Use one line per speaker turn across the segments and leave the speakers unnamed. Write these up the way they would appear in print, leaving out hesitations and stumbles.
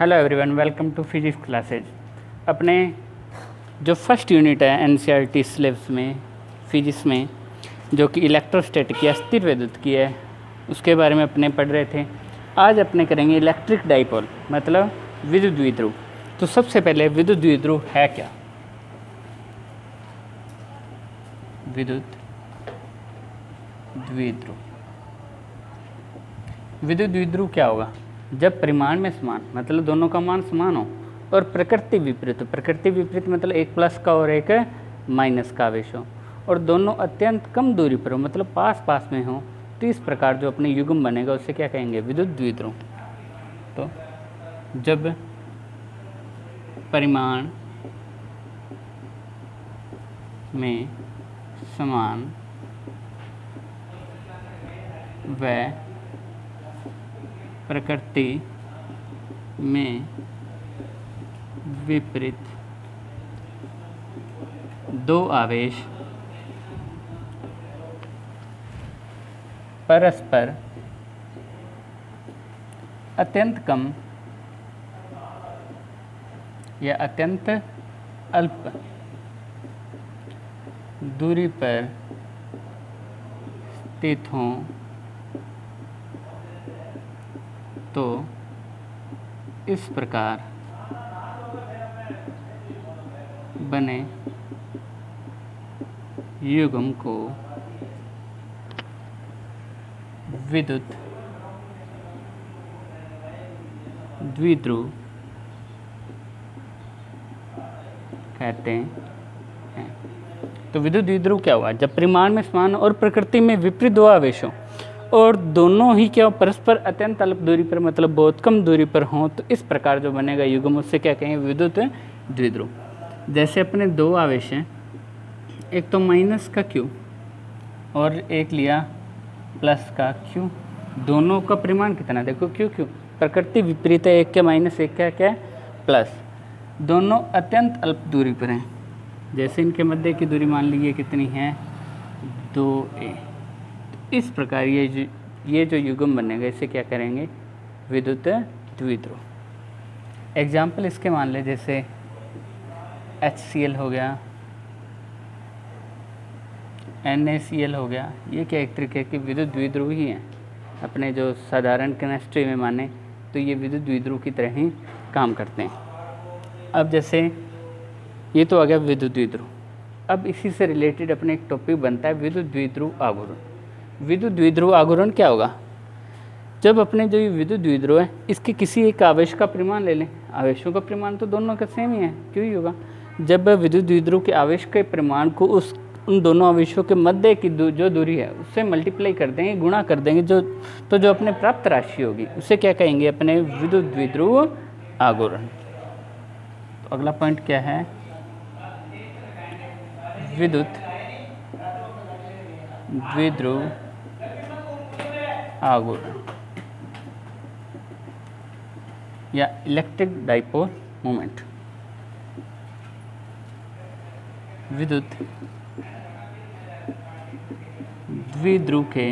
Hello everyone, welcome to physics classes. अपने जो first unit है एनसीईआरटी सिलेबस में फिजिक्स में, जो कि इलेक्ट्रोस्टैटिक या स्थिर विद्युत की है, उसके बारे में अपने पढ़ रहे थे। आज अपने करेंगे इलेक्ट्रिक डाइपोल, मतलब विद्युत द्विध्रुव। तो सबसे पहले विद्युत द्विध्रुव है क्या? विद्युत द्विध्रुव, विद्युत द्विध्रुव क्या होगा? जब परिमाण में समान, मतलब दोनों का मान समान हो, और प्रकृति विपरीत, प्रकृति विपरीत मतलब एक प्लस का और एक माइनस का आवेश हो, और दोनों अत्यंत कम दूरी पर हो, मतलब पास पास में हो, तो इस प्रकार जो अपने युग्म बनेगा उसे क्या कहेंगे? विद्युत द्विध्रुव। तो जब परिमाण में समान व प्रकृति में विपरीत दो आवेश परस्पर अत्यंत कम या अत्यंत अल्प दूरी पर स्थित हों तो इस प्रकार बने युग्म को विद्युत द्विध्रुव कहते हैं। तो विद्युत द्विध्रुव क्या हुआ? जब परिमाण में समान और प्रकृति में विपरीत दो आवेश हों और दोनों ही क्या परस्पर अत्यंत अल्प दूरी पर, मतलब बहुत कम दूरी पर हों, तो इस प्रकार जो बनेगा युग्म उससे क्या कहेंगे? विद्युत द्विध्रुव। जैसे अपने दो आवेश हैं, एक तो माइनस का Q और एक लिया प्लस का Q। दोनों का परिमाण कितना? देखो Q प्रकृति विपरीत है, एक क्या माइनस, एक क्या प्लस। दोनों अत्यंत अल्प दूरी पर हैं। जैसे इनके मध्य की दूरी मान लीजिए कितनी है? 2a। इस प्रकार ये जो युग्म बनेगा इसे क्या करेंगे? विद्युत द्विध्रुव। एग्जाम्पल इसके मान ले, जैसे HCl हो गया, NaCl हो गया। ये क्या एक तरीके की विद्युत द्विध्रुव ही हैं। अपने जो साधारण केमिस्ट्री में माने तो ये विद्युत द्विध्रुव की तरह ही काम करते हैं। अब जैसे ये तो आ गया विद्युत द्विध्रुव। अब इसी से रिलेटेड अपने एक टॉपिक बनता है विद्युत द्विध्रुव आघूर्ण। विद्युत द्विध्रुव आघूर्ण क्या होगा? जब अपने जो ये विद्युत द्विध्रुव है, इसके किसी एक आवेश का परिमाण ले लें। आवेशों का परिमाण तो दोनों का सेम ही है, क्यों ही होगा? जब विद्युत द्विध्रुव के आवेश के परिमाण को उन दोनों आवेशों के मध्य की जो दूरी है उससे मल्टीप्लाई कर देंगे, गुणा कर देंगे, जो अपने प्राप्त राशि होगी उसे क्या कहेंगे? अपने विद्युत द्विध्रुव आघूर्ण। तो अगला पॉइंट क्या है? विद्युत द्विध्रुव आघूर्ण या इलेक्ट्रिक डाइपोल मोमेंट। विद्युत द्विध्रुव के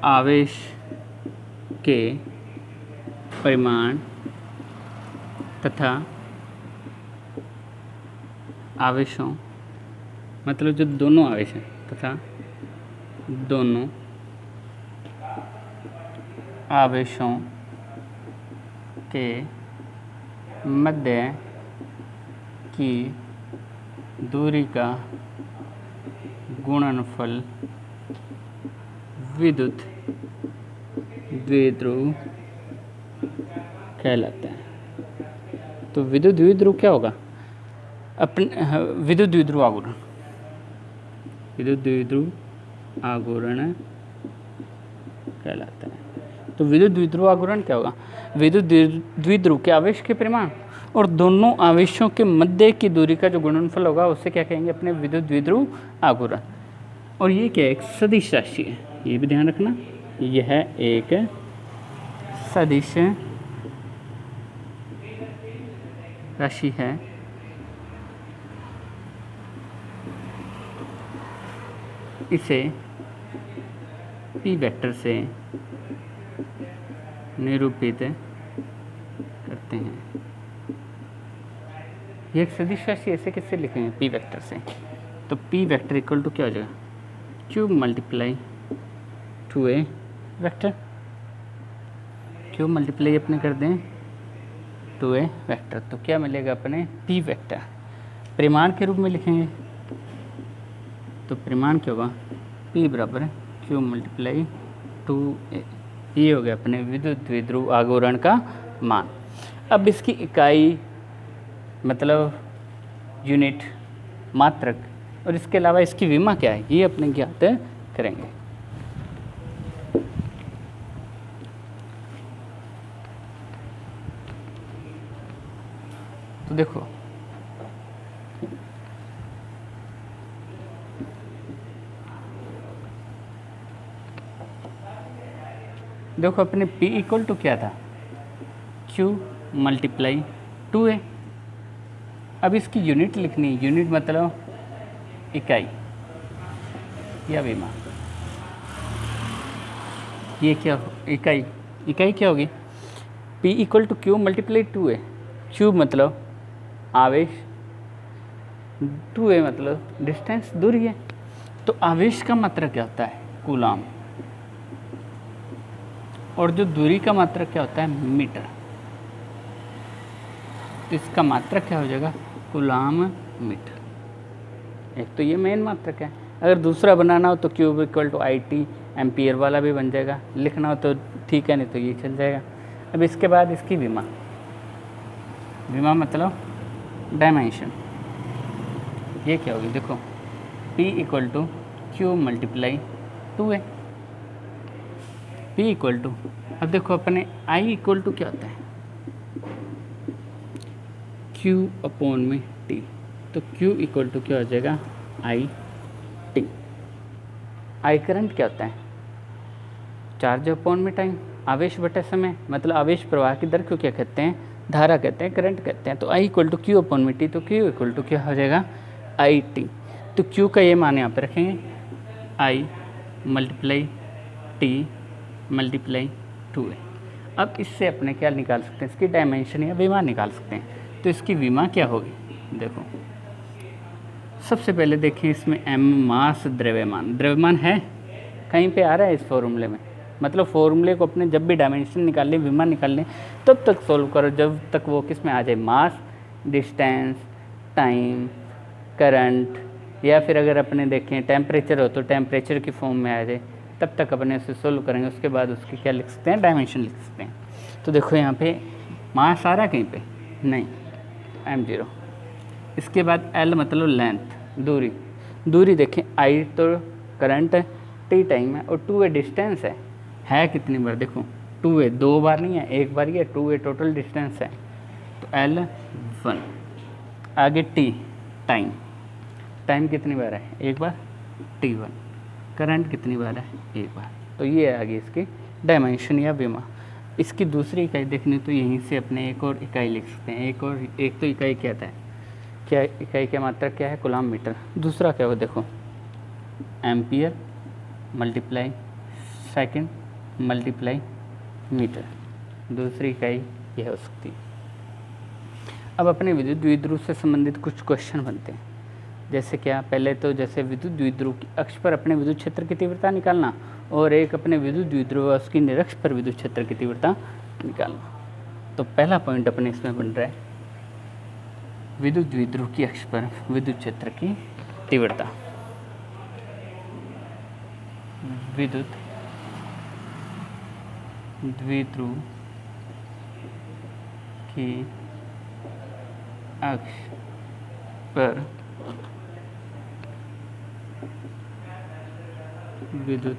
आवेश के परिमाण तथा आवेशों, मतलब जो दोनों आवेश हैं तथा दोनों आवेशों के मध्य की दूरी का गुणनफल विद्युत द्विध्रुव कहलाता है। तो विद्युत द्विध्रुव क्या होगा? विद्युत द्विध्रुव आघूर्ण, विद्युत द्विध्रुव आघूर्ण कहलाता है। तो विद्युत द्विध्रुव आघूर्ण क्या होगा? विद्युत द्विध्रुव के आवेश के परिमाण और दोनों आवेशों के मध्य की दूरी का जो गुणनफल होगा उसे क्या कहेंगे? अपने विद्युत द्विध्रुव आघूर्ण। और ये क्या है? एक सदिश राशि है, ये भी ध्यान रखना। यह एक सदिश राशि है इसे पी वेक्टर से निरूपित करते हैं। ये एक सदिश राशि ऐसे कैसे लिखेंगे पी वेक्टर से? तो पी वेक्टर इक्वल टू क्या हो जाएगा? Cube multiply 2a vector, cube multiply अपने कर दें 2a वेक्टर, तो क्या मिलेगा अपने? P vector. परिमाण के रूप में लिखेंगे तो परिमाण क्या होगा? p बराबर क्यूब मल्टीप्लाई 2a। ये हो गया अपने विद्युत द्विध्रुव आघूर्ण का मान। अब इसकी इकाई मतलब यूनिट, मात्रक, और इसके अलावा इसकी विमा क्या है ये अपने ज्ञात करेंगे। तो देखो अपने P इक्वल टू क्या था? Q multiply 2a। अब इसकी यूनिट लिखनी है, यूनिट मतलब इकाई या विमा। ये क्या इकाई क्या होगी? P equal to Q multiply 2a। Q मतलब आवेश, 2a मतलब डिस्टेंस, दूरी है। तो आवेश का मात्रक क्या होता है? कूलाम। और जो दूरी का मात्रक क्या होता है? मीटर। तो इसका मात्रक क्या हो जाएगा? Coulomb metre. एक तो ये मेन मात्रक है। अगर दूसरा बनाना हो तो cube equal to IT, ampere वाला भी बन जाएगा। लिखना हो तो ठीक है, नहीं तो ये चल जाएगा। अब इसके बाद इसकी विमा मतलब डायमेंशन। ये क्या होगी? देखो P equal to cube multiply 2a। P equal to, अब देखो अपने I इक्वल टू क्या होता है? Q अपॉन में T। तो Q इक्वल टू क्या हो जाएगा? IT। I करंट क्या होता है? चार्ज अपॉन में टाइम, आवेश बटे समय, मतलब आवेश प्रवाह की दर को क्या कहते हैं? धारा कहते हैं, करंट कहते हैं। तो I equal to Q upon में T, तो Q इक्वल टू क्या हो जाएगा? IT। तो Q का ये मान यहाँ पर रखेंगे, I multiply T multiply 2a। अब इससे अपने क्या निकाल सकते हैं? इसकी डायमेंशन या विमा निकाल सकते हैं। तो इसकी विमा क्या होगी? देखो सबसे पहले देखिए इसमें m मास द्रव्यमान है, कहीं पे आ रहा है इस फॉर्मूले में? मतलब फॉर्मूले को अपने जब भी डायमेंशन निकाल लें, विमा निकाल लें, तब तक सोल्व करो जब तक वो किस में आ जाए? मास, डिस्टेंस, टाइम, करंट, या फिर अगर अपने देखें टेम्परेचर हो तो टेम्परेचर की फॉर्म में आ जाए, तब तक अपने उसे सोल्व करेंगे। उसके बाद उसकी क्या लिख सकते हैं? डायमेंशन लिख सकते हैं। तो देखो यहाँ पे मास आ रहा है कहीं पे? नहीं, m0। इसके बाद L मतलब लेंथ, दूरी देखें, I तो करंट है, T टाइम है, और 2a डिस्टेंस है कितनी बार? देखो 2a 2 बार नहीं है, एक बार ही है। 2a टोटल डिस्टेंस है, तो L1। आगे T टाइम कितनी बार है? एक बार, T1। करंट कितनी बार है? एक बार। तो ये है आगे इसकी डायमेंशन या विमा। इसकी दूसरी इकाई देखनी तो यहीं से अपने एक और इकाई लिख सकते हैं। एक तो इकाई क्या है? क्या इकाई क्या मात्रक क्या है? Coulomb metre. दूसरा क्या हो? देखो ampere multiply second multiply metre. दूसरी इकाई यह हो सकती है। अब अपने विद्युत द्विध्रुव से संबंधित कुछ क्वेश्चन बनते हैं। जैसे क्या? पहले तो जैसे विद्युत द्विध्रुव की अक्ष पर अपने विद्युत क्षेत्र की तीव्रता निकालना, और एक अपने विद्युत द्विध्रुव उसकी निरक्ष पर विद्युत क्षेत्र की तीव्रता निकालना। तो पहला पॉइंट अपने इसमें बन रहा है विद्युत द्विध्रुव की अक्ष पर विद्युत क्षेत्र की तीव्रता। विद्युत द्विध्रुव की अक्ष पर विद्युत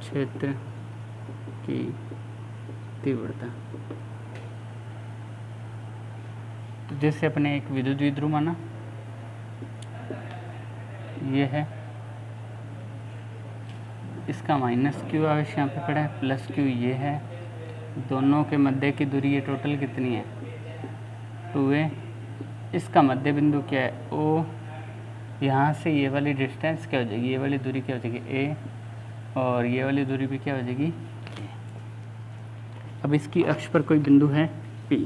क्षेत्र की तीव्रता। तो जैसे अपने एक विद्युत द्विध्रुव माना, ये है, इसका माइनस क्यू आवेश यहाँ पे पड़ा है, प्लस क्यू ये है, दोनों के मध्य की दूरी ये टोटल कितनी है? 2a। इसका मध्य बिंदु क्या है? O। यहाँ से ये वाली डिस्टेंस क्या हो जाएगी? ये वाली दूरी क्या हो जाएगी? a। और ये वाली दूरी भी क्या हो जाएगी a। अब इसकी अक्ष पर कोई बिंदु है P,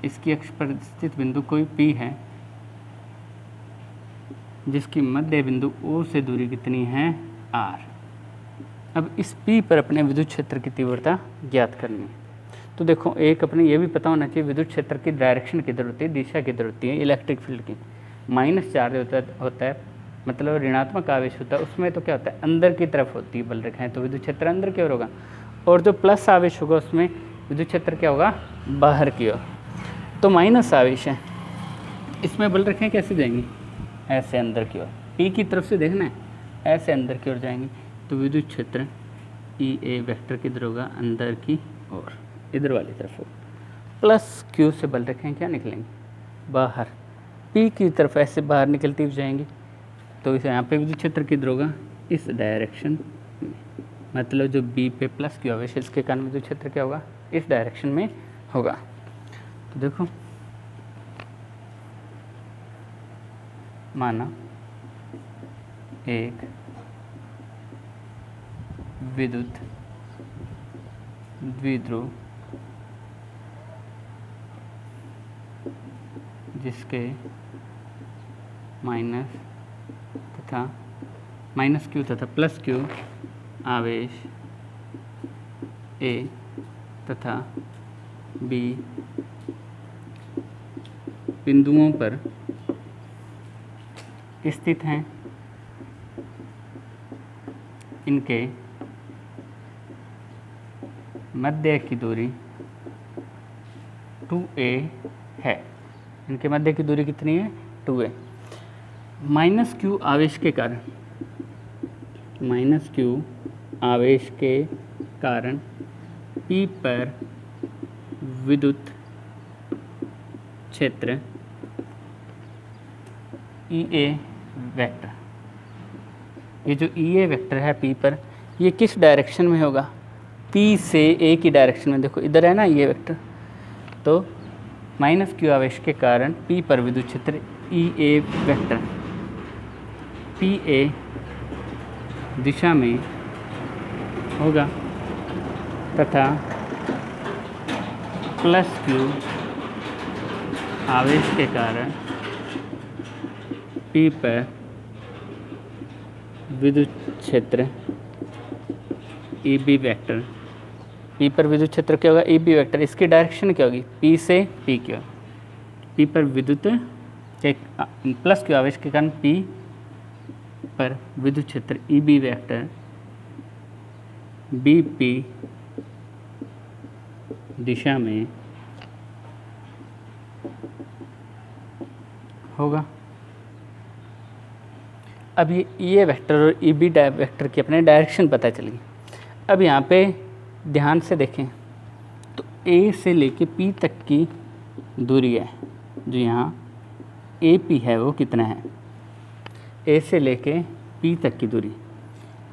इसकी अक्ष पर स्थित बिंदु कोई P है जिसकी मध्य बिंदु O से दूरी कितनी है r। अब इस P पर अपने विद्युत क्षेत्र की तीव्रता ज्ञात करनी है। तो देखो एक अपने ये भी पता होना चाहिए विद्युत क्षेत्र की डायरेक्शन किधर होती है, दिशा किधर होती है इलेक्ट्रिक फील्ड की। माइनस चार्ज होता है मतलब ऋणात्मक आवेश होता है, उसमें तो क्या होता है अंदर की तरफ होती है बल रेखाएं, तो विद्युत क्षेत्र अंदर की ओर होगा। और जो प्लस आवेश होगा उसमें विद्युत क्षेत्र क्या होगा बाहर की ओर। तो माइनस आवेश है, इसमें बल रेखाएं कैसे जाएंगी ऐसे अंदर की ओर, पी की तरफ से देखना है ऐसे अंदर की ओर जाएंगी। तो विद्युत क्षेत्र ई ए वेक्टर किधर होगा अंदर की ओर, इधर वाली तरफ होगा। प्लस क्यू से बल रेखाएं क्या निकलेंगी बाहर, पी की तरफ ऐसे बाहर निकलती हुई जाएंगी। तो इसे यहाँ पे विद्युत क्षेत्र किधर होगा इस डायरेक्शन में, मतलब जो बी पे प्लस क्यू आवेश इसके कारण विद्युत क्षेत्र क्या होगा इस डायरेक्शन में होगा। तो देखो माना एक विद्युत द्विध्रुव जिसके माइनस क्यू तथा प्लस क्यू आवेश ए तथा बी बिंदुओं पर स्थित हैं, इनके मध्य की दूरी 2a है। इनके मध्य की दूरी कितनी है 2a। माइनस क्यू आवेश के कारण, माइनस क्यू आवेश के कारण P पर विद्युत क्षेत्र EA वेक्टर, ये जो EA वेक्टर है P पर, ये किस डायरेक्शन में होगा P से A की डायरेक्शन में। देखो इधर है ना ये वेक्टर, तो माइनस क्यू आवेश के कारण P पर विद्युत क्षेत्र EA वेक्टर PA दिशा में होगा तथा प्लस क्यू आवेश के कारण P पर विद्युत क्षेत्र EB वेक्टर, P पर विद्युत क्षेत्र क्या होगा EB वेक्टर, इसकी डायरेक्शन क्या होगी P से P की ओर। P पर विद्युत प्लस क्यू आवेश के कारण P पर विद्युत क्षेत्र EB वेक्टर BP दिशा में होगा। अब ये वेक्टर और EB वेक्टर की अपने डायरेक्शन पता चली। अब यहाँ पे ध्यान से देखें तो A से लेके P तक की दूरी है, जो यहाँ AP है वो कितना है, A से लेके P तक की दूरी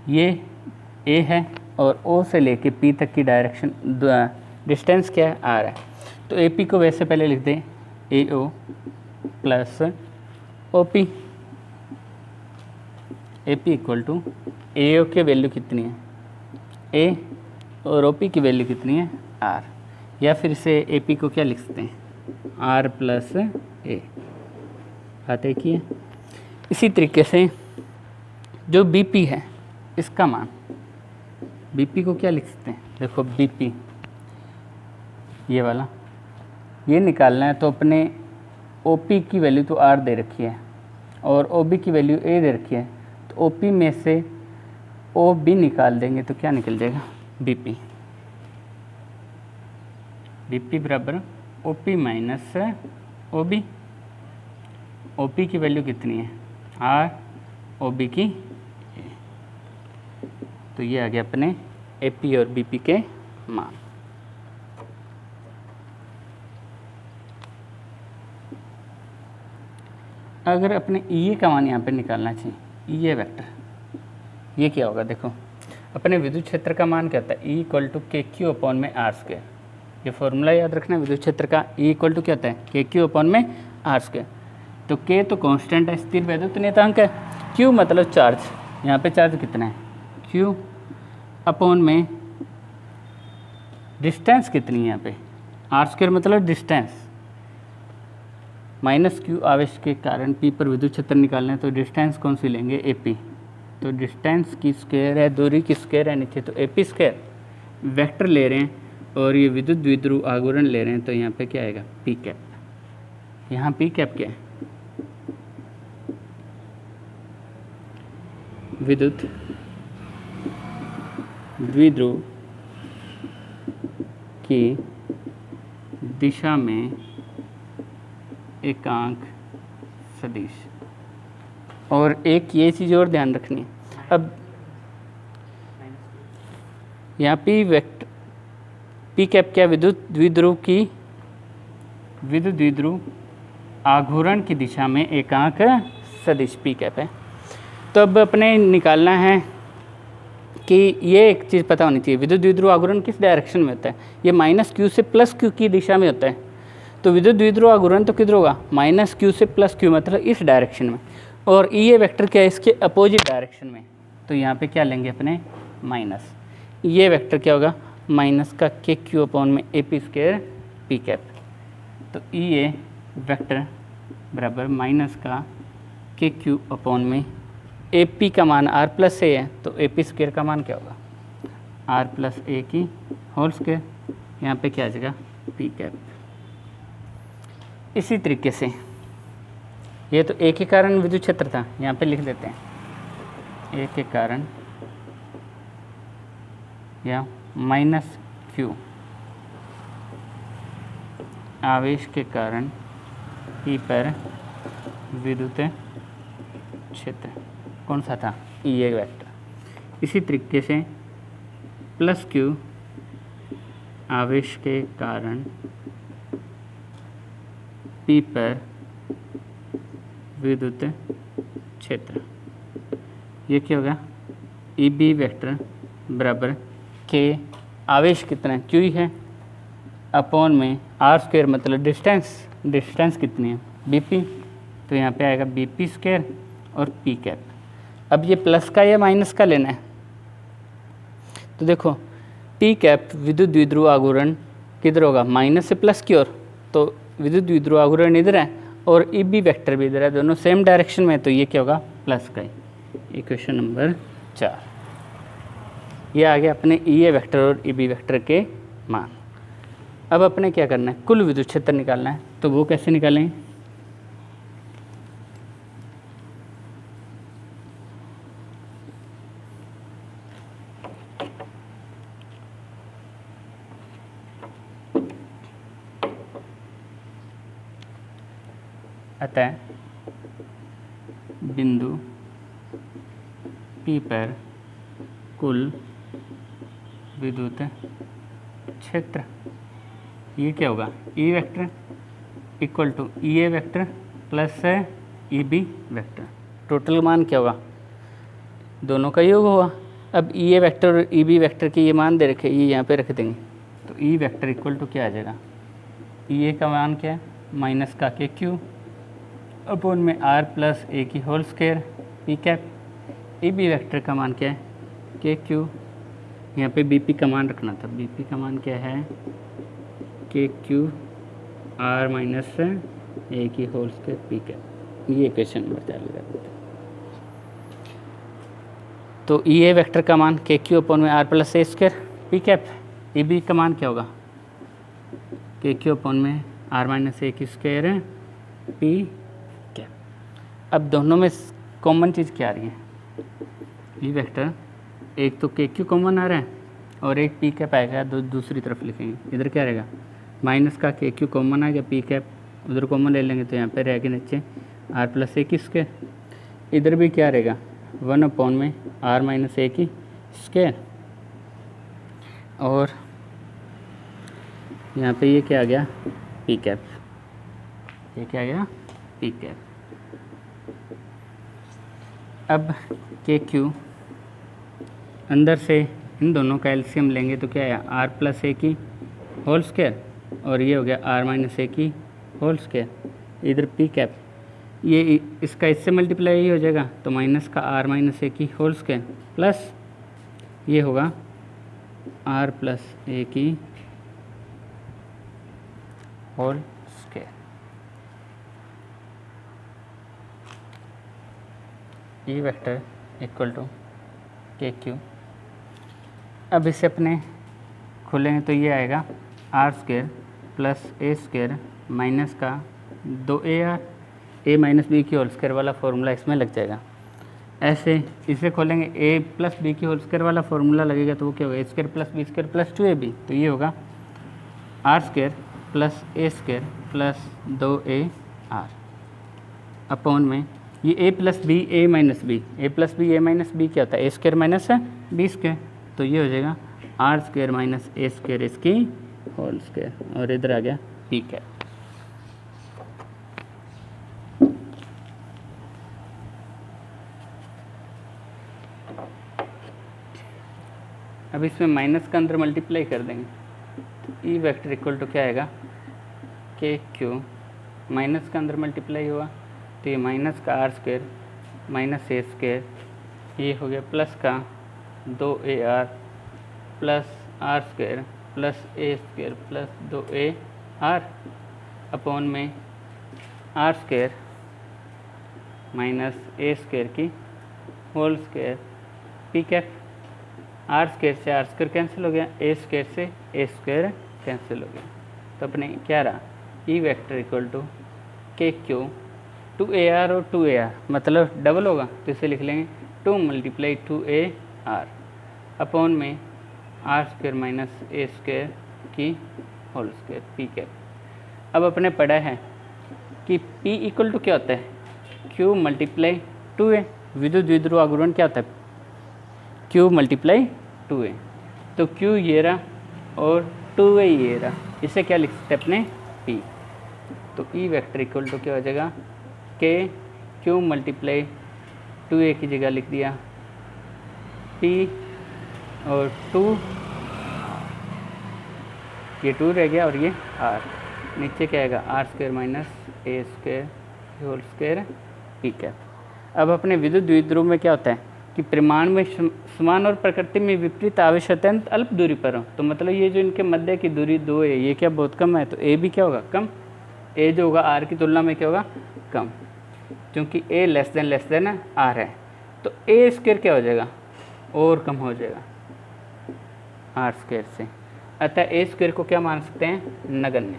ये A है, और O से लेके P तक की डायरेक्शन डिस्टेंस क्या है R है। तो AP को वैसे पहले लिख दें AO plus OP। AP equal to AO की वैल्यू कितनी है A और OP की वैल्यू कितनी है R, या फिर इसे AP को क्या लिख सकते हैं R प्लस A, बात एक ही है। इसी तरीके से जो BP है इसका मान, BP को क्या लिख सकते हैं, देखो BP ये वाला ये निकालना है, तो अपने OP की वैल्यू तो R दे रखी है और OB की वैल्यू A दे रखी है, तो OP में से OB निकाल देंगे तो क्या निकल जाएगा BP। BP बराबर OP माइनस OB। OP की वैल्यू कितनी है R, OB की A। तो ये आ गया अपने AP और BP के मान। अगर अपने EA का मान यहाँ पे निकालना चाहिए, EA वेक्टर, ये क्या होगा, देखो अपने विद्युत क्षेत्र का मान क्या होता है E equal to K Q upon में R स्क्वायर। ये फॉर्मूला याद रखना है विद्युत क्षेत्र का, E इक्वल टू क्या होता है के क्यू अपॉन में R स्क्वायर। तो K तो कांस्टेंट है, स्थिर वैद्युत नियतांक है, Q मतलब चार्ज, यहाँ पे चार्ज कितना है, क्यू, अपॉन में डिस्टेंस कितनी है यहाँ पे, आर स्क्वायर मतलब डिस्टेंस, माइनस क्यू आवेश के कारण पी पर विद्युत क्षेत्र निकालना है, तो डिस्टेंस कौन सी लेंगे, ए पी। तो डिस्टेंस की स्क्वायर है, दूरी की स्क्वायर है नीचे, तो ए पी स्क्वायर, वेक्टर ले रहे हैं और ये विद्युत द्विध्रुव आघूर्ण ले रहे हैं, तो यहाँ पे क्या आएगा, पी कैप। यहाँ पी कैप क्या है, विद्युत द्विध्रुव की दिशा में एकांक सदिश। और एक ये चीज़ और ध्यान रखनी है, अब यहाँ पी वेक्टर, पी कैप क्या, विद्युत द्विध्रुव आघूर्ण की दिशा में एकांक सदिश पी कैप है। तो अब अपने निकालना है कि ये एक चीज़ पता होनी चाहिए, विद्युत द्विध्रुव आघूर्ण किस डायरेक्शन में होता है, ये माइनस क्यू से प्लस क्यू की दिशा में होता है। तो विद्युत द्विध्रुव आघूर्ण तो किधर होगा, माइनस क्यू से प्लस क्यू, मतलब इस डायरेक्शन में, और ये वेक्टर क्या है, इसके अपोजिट डायरेक्शन में। तो यहाँ पे क्या लेंगे अपने, माइनस, ये वेक्टर क्या होगा, माइनस का के क्यू अपॉन में A P square P cap. तो ये वेक्टर बराबर माइनस का के क्यू अपॉन में ए पी का मान आर प्लस ए है, तो ए पी स्क्वायर का मान क्या होगा, आर प्लस ए की होल स्क्वायर, यहाँ पे क्या आ जाएगा, पी कैप। इसी तरीके से ये तो ए के कारण विद्युत क्षेत्र था, यहाँ पे लिख देते हैं ए के कारण या माइनस क्यू आवेश के कारण पी पर विद्युत क्षेत्र कौन सा था, ये वेक्टर। इसी तरीके से प्लस क्यू आवेश के कारण पी पर विद्युत क्षेत्र, ये क्या होगा, ई बी वेक्टर बराबर के, आवेश कितना है, क्यू ही है, अपॉन में आर स्क्वायर मतलब डिस्टेंस कितनी है, बी पी, तो यहाँ पे आएगा बी पी स्क्वायर और पी कैप। अब ये प्लस का या माइनस का लेना है, तो देखो पी कैप विद्युत द्विध्रुव आघूर्ण किधर होगा, माइनस से प्लस की ओर, तो विद्युत द्विध्रुव आघूर्ण इधर है और ई बी वेक्टर भी इधर है, दोनों सेम डायरेक्शन में, तो ये क्या होगा, प्लस का ही। इक्वेशन नंबर 4, ये आ गया अपने ई ए वेक्टर और ई बी वेक्टर के मान। अब अपने क्या करना है, कुल विद्युत क्षेत्र निकालना है, तो वो कैसे निकालें, अतः बिंदु P पर कुल विद्युत क्षेत्र, ये क्या होगा, E vector equal to E A vector plus E B vector, total मान क्या होगा, दोनों का योग होगा। अब ई ए वेक्टर और ई बी वेक्टर के ये मान दे रखे, ये यहाँ पे रख देंगे, तो ई वेक्टर इक्वल टू क्या आ जाएगा, ई ए का मान क्या है, माइनस का के क्यू अपॉन में आर प्लस ए की whole square P cap. E B vector का मान क्या है, के क्यू, यहाँ पे बी पी का मान रखना था, बी पी का मान क्या है, के क्यू आर माइनस ए की होल स्क्वायर पी कैप। ये इक्वेशन नंबर 4 लगा देते हैं। तो ई ए वेक्टर का मान के क्यू अपॉन में R plus A square P cap, E B का मान क्या होगा, के क्यू अपॉन में आर माइनस ए की स्क्वायर पी कैप। अब दोनों में कॉमन चीज़ क्या आ रही है, ई वेक्टर, एक तो के क्यू कॉमन आ रहा है और एक पी कैप आएगा, दूसरी तरफ लिखेंगे, इधर क्या रहेगा, माइनस का के क्यू कॉमन आएगा, पी कैप उधर कॉमन ले लेंगे, तो यहाँ पे रहेगा नीचे आर प्लस ए की स्क्वायर, इधर भी क्या रहेगा 1 अपॉन में आर माइनस ए की स्क्वायर, और यहाँ पे ये क्या आ गया, पी कैप, ये क्या आ गया, पी कैप। अब के क्यू अंदर से इन दोनों का एलसीएम लेंगे तो क्या है, आर प्लस ए की होल स्क्वायर और ये हो गया आर माइनस ए की होल स्क्वायर, इधर पी कैप, ये इसका इससे मल्टीप्लाई ही हो जाएगा, तो माइनस का आर माइनस ए की होल स्क्वायर प्लस ये होगा आर प्लस ए की whole square. E vector equal to K Q. अब इसे अपने खोलेंगे तो ये आएगा R square plus A square minus का 2ar, ए माइनस बी की होल स्क्वायर वाला फॉर्मूला इसमें लग जाएगा। ऐसे इसे खोलेंगे ए प्लस बी की होल स्क्वायर वाला फॉर्मूला लगेगा तो वो क्या होगा, A square plus B square plus 2ab, तो ये होगा R square plus A square plus 2ar upon में ये A plus B A minus B, A plus B A minus B क्या होता है, A square minus B square, तो ये हो जाएगा R square minus A square इसकी होल स्क्वायर, और इधर आ गया पी कैप। अब इसमें माइनस का अंदर मल्टीप्लाई कर देंगे तो ई वेक्टर इक्वल टू क्या आएगा, के क्यू, माइनस का अंदर मल्टीप्लाई हुआ तो ये माइनस का R square minus A square, ये हो गया प्लस का 2ar plus R square plus A square plus 2ar upon में R square minus A square की whole square P cap. R square से आर स्क्वायर कैंसिल हो गया, ए स्क्वायर से ए स्क्वायर कैंसिल हो गया, तो अपने क्या रहा, ई vector equal to K Q 2ar और 2ar मतलब डबल होगा तो इसे लिख लेंगे 2 मल्टीप्लाई 2ar अपॉन में R square minus A square की होल स्क्वायर पी कैप। अब अपने पढ़ा है कि P इक्वल टू क्या होता है, Q मल्टीप्लाई 2a, विद्युत द्विध्रुव आघूर्ण क्या होता है, Q मल्टीप्लाई 2a, तो Q ये रहा और 2a ये रहा, इसे क्या लिख सकते हैं अपने P, तो E वेक्टर इक्वल टू क्या हो जाएगा, के Q मल्टीप्लाई 2a की जगह लिख दिया P और 2, ये 2 रह गया और ये R, नीचे क्या आएगा R square minus A square whole square P cap. अब अपने विद्युत द्विध्रुव में क्या होता है कि परिमाण में समान और प्रकृति में विपरीत आवेश अत्यंत अल्प दूरी पर हो, तो मतलब ये जो इनके मध्य की दूरी 2 है ये क्या बहुत कम है, तो ए भी क्या होगा कम, ए जो होगा आर की तुलना में क्या होगा कम, क्योंकि ए लेस देन आर है, तो ए स्क्वायर क्या हो जाएगा और कम हो जाएगा आर स्क्वायर से, अतः ए स्क्वायर को क्या मान सकते हैं नगण्य।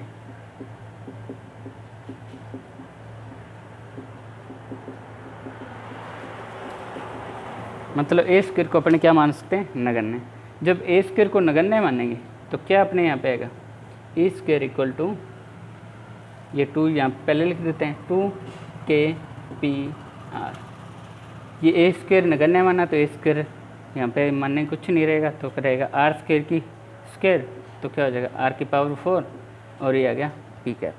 मतलब ए स्क्वायर को अपने क्या मान सकते हैं नगण्य। जब ए स्क्वायर को नगण्य मानेंगे तो क्या अपने यहाँ पे आएगा, ए स्क्वायर इक्वल टू ये 2 यहाँ पहले लिख देते हैं 2kpr, ये ए स्क्वायर नगण्य माना तो ए स्क्वायर यहाँ पे मानने कुछ नहीं रहेगा, तो क्या रहेगा आर स्क्वायर की स्क्वायर, तो क्या हो जाएगा आर की पावर 4 और ये आ गया पी कैप।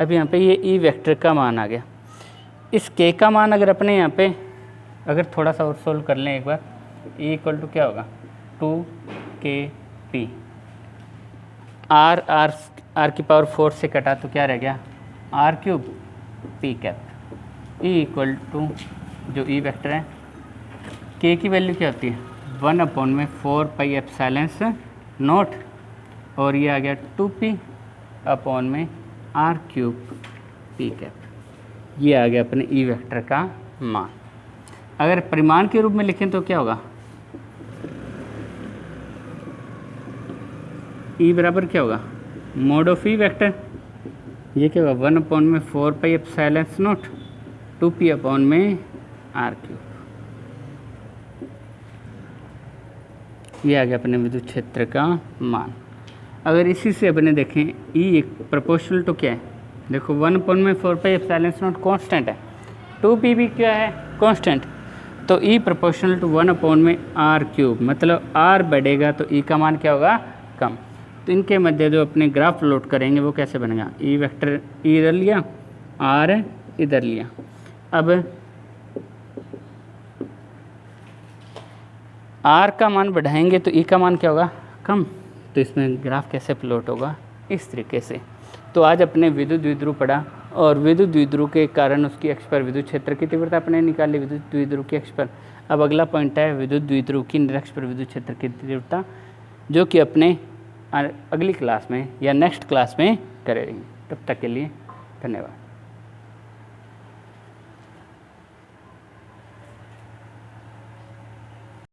अब यहाँ पे ये ई वेक्टर का मान आ गया, इस के का मान अगर अपने यहाँ पे अगर थोड़ा सा और सोल्व कर लें एक बार, ई इक्वल टू क्या होगा 2kp, आर की पावर 4 से कटा तो क्या रह गया R cube P cap. E equal to जो ई वेक्टर है के की वैल्यू क्या होती है 1/4πε0 और ये आ गया 2p अपॉन में आर क्यूब पी कैप, ये आ गया अपने ई वेक्टर का मान। अगर परिमाण के रूप में लिखें तो क्या होगा, ई बराबर क्या होगा मोड ऑफ ई वेक्टर, ये क्या होगा 1/4πε0 2p अपॉन में आर क्यूब, ये आ गया अपने विद्युत क्षेत्र का मान। अगर इसी से अपने देखें ई एक प्रोपोर्शनल टू क्या है, देखो 1/4πε0 कांस्टेंट है, 2p भी क्या है कांस्टेंट, तो ई प्रोपोर्शनल टू 1/r क्यूब, मतलब r बढ़ेगा तो ई का मान क्या होगा कम। तो इनके मध्य जो अपने ग्राफ प्लॉट करेंगे वो कैसे बनेगा, ई वेक्टर ई इधर लिया आर इधर लिया, अब आर का मान बढ़ाएंगे तो ई का मान क्या होगा, कम। तो इसमें ग्राफ कैसे प्लॉट होगा, इस तरीके से। तो आज अपने विद्युत द्विध्रुव पढ़ा और विद्युत द्विध्रुव के कारण उसकी अक्ष पर विद्युत क्षेत्र की तीव्रता अपने निकाली विद्युत द्विध्रुव की अक्ष पर। अब अगला पॉइंट है विद्युत द्विध्रुव की निरक्ष पर विद्युत क्षेत्र की तीव्रता, जो कि अपने अगली क्लास में या नेक्स्ट क्लास में करेंगे। तब तक के लिए धन्यवाद।